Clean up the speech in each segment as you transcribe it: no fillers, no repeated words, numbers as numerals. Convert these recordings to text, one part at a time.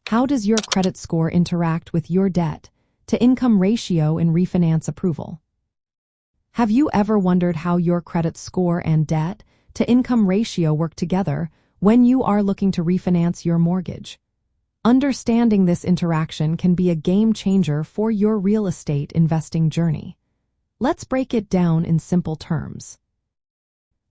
How does your credit score interact with your debt-to-income ratio in refinance approval? Have you ever wondered how your credit score and debt-to-income ratio work together when you are looking to refinance your mortgage? Understanding this interaction can be a game changer for your real estate investing journey. Let's break it down in simple terms.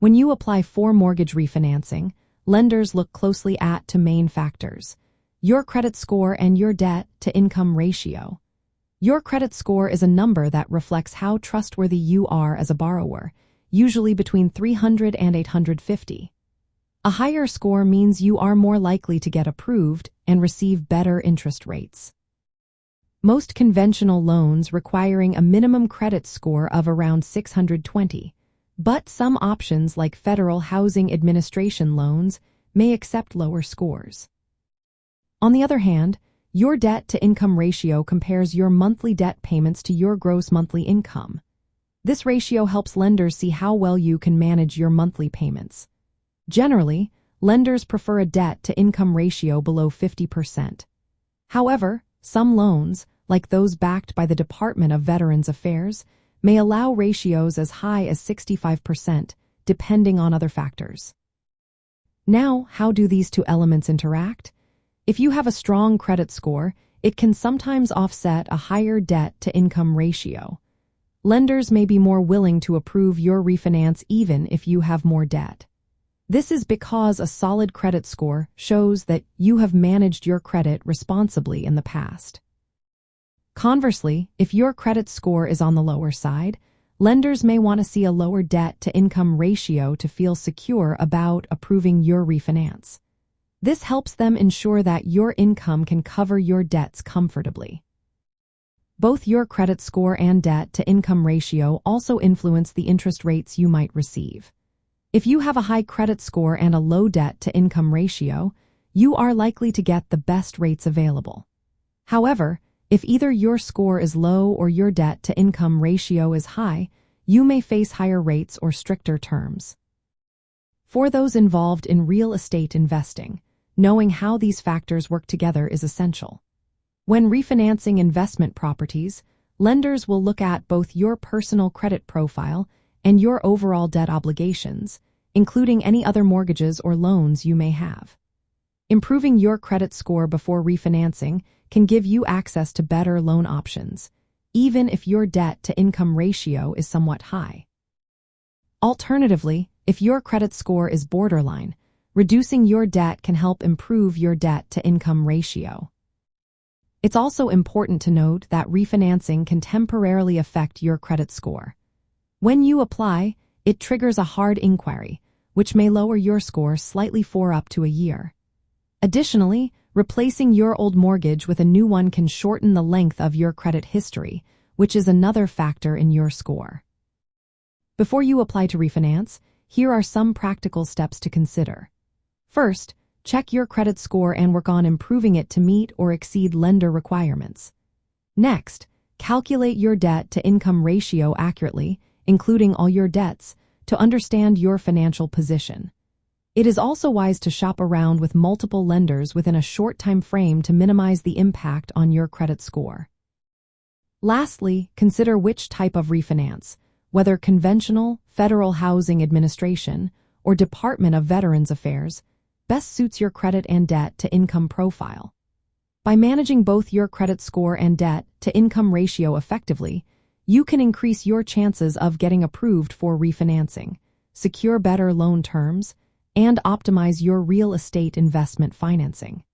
When you apply for mortgage refinancing, lenders look closely at two main factors: your credit score and your debt-to-income ratio. Your credit score is a number that reflects how trustworthy you are as a borrower, usually between 300 and 850. A higher score means you are more likely to get approved and receive better interest rates. Most conventional loans requiring a minimum credit score of around 620, but some options like Federal Housing Administration loans may accept lower scores. On the other hand, your debt-to-income ratio compares your monthly debt payments to your gross monthly income. This ratio helps lenders see how well you can manage your monthly payments. Generally, lenders prefer a debt-to-income ratio below 50%. However, some loans, like those backed by the Department of Veterans Affairs, may allow ratios as high as 65%, depending on other factors. Now, how do these two elements interact? If you have a strong credit score, it can sometimes offset a higher debt-to-income ratio. Lenders may be more willing to approve your refinance even if you have more debt. This is because a solid credit score shows that you have managed your credit responsibly in the past. Conversely, if your credit score is on the lower side, lenders may want to see a lower debt-to-income ratio to feel secure about approving your refinance. This helps them ensure that your income can cover your debts comfortably. Both your credit score and debt-to-income ratio also influence the interest rates you might receive. If you have a high credit score and a low debt-to-income ratio, you are likely to get the best rates available. However, if either your score is low or your debt-to-income ratio is high, you may face higher rates or stricter terms. For those involved in real estate investing, knowing how these factors work together is essential. When refinancing investment properties, lenders will look at both your personal credit profile and your overall debt obligations, including any other mortgages or loans you may have. Improving your credit score before refinancing can give you access to better loan options, even if your debt-to-income ratio is somewhat high. Alternatively, if your credit score is borderline, reducing your debt can help improve your debt-to-income ratio. It's also important to note that refinancing can temporarily affect your credit score. When you apply, it triggers a hard inquiry, which may lower your score slightly for up to a year. Additionally, replacing your old mortgage with a new one can shorten the length of your credit history, which is another factor in your score. Before you apply to refinance, here are some practical steps to consider. First, check your credit score and work on improving it to meet or exceed lender requirements. Next, calculate your debt-to-income ratio accurately, including all your debts, to understand your financial position. It is also wise to shop around with multiple lenders within a short time frame to minimize the impact on your credit score. Lastly, consider which type of refinance, whether conventional, Federal Housing Administration, or Department of Veterans Affairs, best suits your credit and debt-to-income profile. By managing both your credit score and debt-to-income ratio effectively, you can increase your chances of getting approved for refinancing, secure better loan terms, and optimize your real estate investment financing.